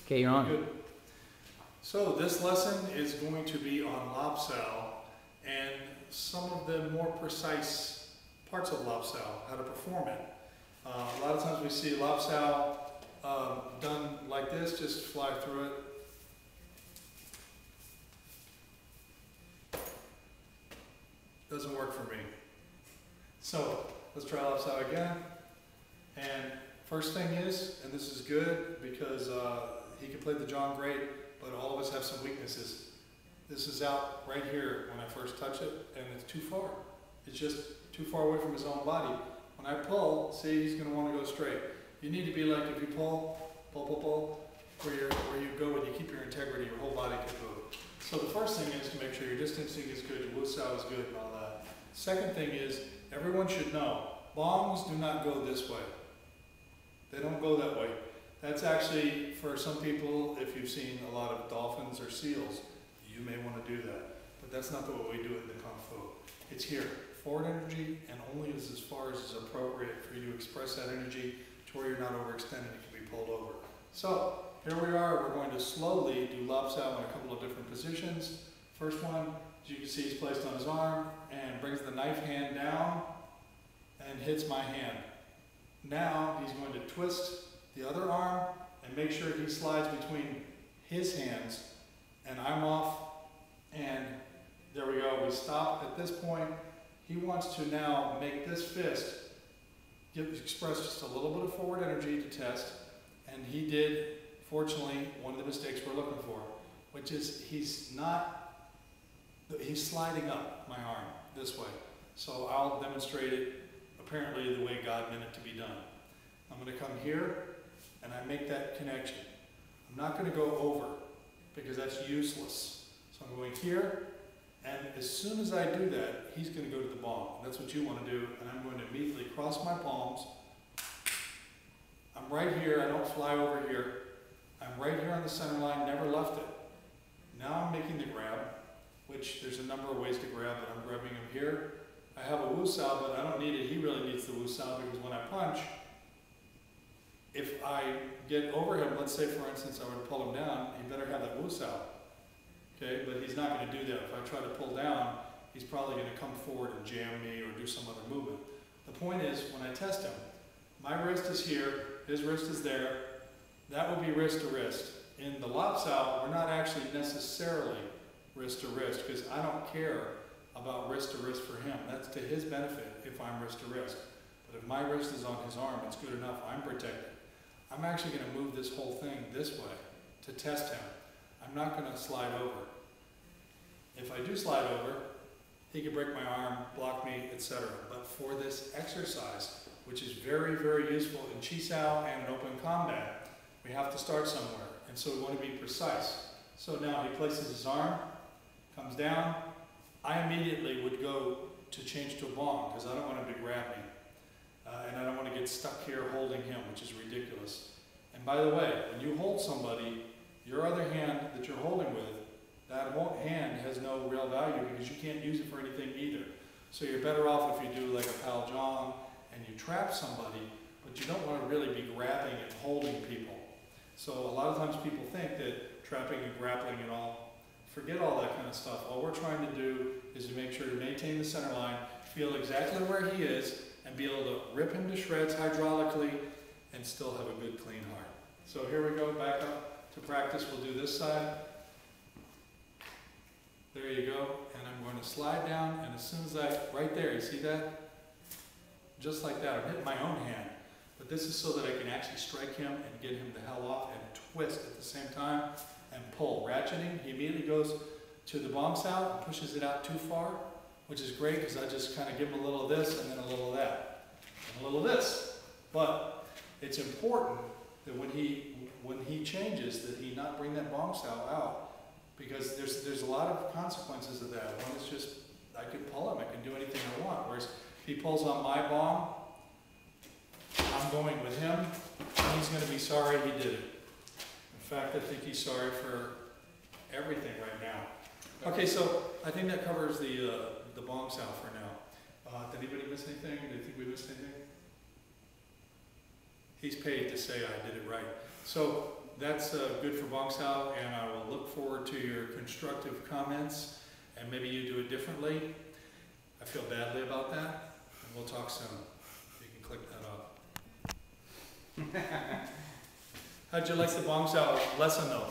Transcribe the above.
Okay, you're on. Good. So this lesson is going to be on Lop Sao and some of the more precise parts of Lop Sao, how to perform it. A lot of times we see Lop Sao done like this, just fly through it. Doesn't work for me. So let's try Lop Sao again. And first thing is, and this is good because he can play the John great, but all of us have some weaknesses. This is out right here when I first touch it, and it's too far. It's just too far away from his own body. When I pull, see, he's going to want to go straight. You need to be like, if you pull, where you go and you keep your integrity, your whole body can move. So the first thing is to make sure your distancing is good, your Wu Sao is good and all that. Second thing is, everyone should know, bongs do not go this way. They don't go that way. That's actually, for some people, if you've seen a lot of dolphins or seals, you may want to do that. But that's not the way we do it in the Kung Fu. It's here. Forward energy, and only as far as is appropriate for you to express that energy to where you're not overextended, it can be pulled over. So, here we are. We're going to slowly do Lop Sao in a couple of different positions. First one, as you can see, he's placed on his arm and brings the knife hand down and hits my hand. Now, he's going to twist the other arm and make sure he slides between his hands, and I'm off, and there we go. We stop at this point. He wants to now make this fist express just a little bit of forward energy to test, and he did, fortunately, one of the mistakes we're looking for, which is he's sliding up my arm this way. So I'll demonstrate it apparently the way God meant it to be done. I'm going to come here and I make that connection. I'm not going to go over because that's useless. So I'm going here, and as soon as I do that, he's going to go to the bong. That's what you want to do, and I'm going to immediately cross my palms. I'm right here, I don't fly over here. I'm right here on the center line, never left it. Now I'm making the grab, which there's a number of ways to grab, but I'm grabbing him here. I have a Wu Sao, but I don't need it. He really needs the Wu Sao because when I punch, if I get over him, let's say for instance I were to pull him down, he better have that Wu Sao. Okay, but he's not going to do that. If I try to pull down, he's probably going to come forward and jam me or do some other movement. The point is, when I test him, my wrist is here, his wrist is there. That would be wrist to wrist. In the Lop Sao, we're not actually necessarily wrist to wrist because I don't care about wrist to wrist for him. That's to his benefit if I'm wrist to wrist. But if my wrist is on his arm, it's good enough. I'm protected. I'm actually going to move this whole thing this way to test him. I'm not going to slide over. If I do slide over, he could break my arm, block me, etc. But for this exercise, which is very, very useful in Chi Sao and in open combat, we have to start somewhere. And so we want to be precise. So now he places his arm, comes down. I immediately would go to change to a bong because I don't want him to grab me. And I don't want to get stuck here holding him, which is ridiculous. And by the way, when you hold somebody, your other hand that you're holding with, that hand has no real value because you can't use it for anything either. So you're better off if you do like a Pal Jong and you trap somebody, but you don't want to really be grabbing and holding people. So a lot of times people think that trapping and grappling and all, forget all that kind of stuff. All we're trying to do is to make sure to maintain the center line, feel exactly where he is, and be able to rip him to shreds hydraulically and still have a good clean heart. So here we go, back up to practice. We'll do this side. There you go. And I'm going to slide down, and as soon as right there, you see that? Just like that, I'm hitting my own hand. But this is so that I can actually strike him and get him the hell off and twist at the same time and pull. Ratcheting, he immediately goes to the Bong Sao and pushes it out too far, which is great because I just kind of give him a little of this and then a little of that and a little of this. But it's important that when he changes that he not bring that Bong Sao out because there's a lot of consequences of that. One is just I can pull him, I can do anything I want. Whereas if he pulls on my bong, I'm going with him, and he's going to be sorry he did it. In fact, I think he's sorry for everything right now. Okay, so I think that covers the Bong Sao for now. Did anybody miss anything? Do you think we missed anything? He's paid to say I did it right. So that's good for Lop Sao, and I will look forward to your constructive comments, and maybe you do it differently. I feel badly about that, and we'll talk soon. You can click that off. How'd you like the Lop Sao lesson though?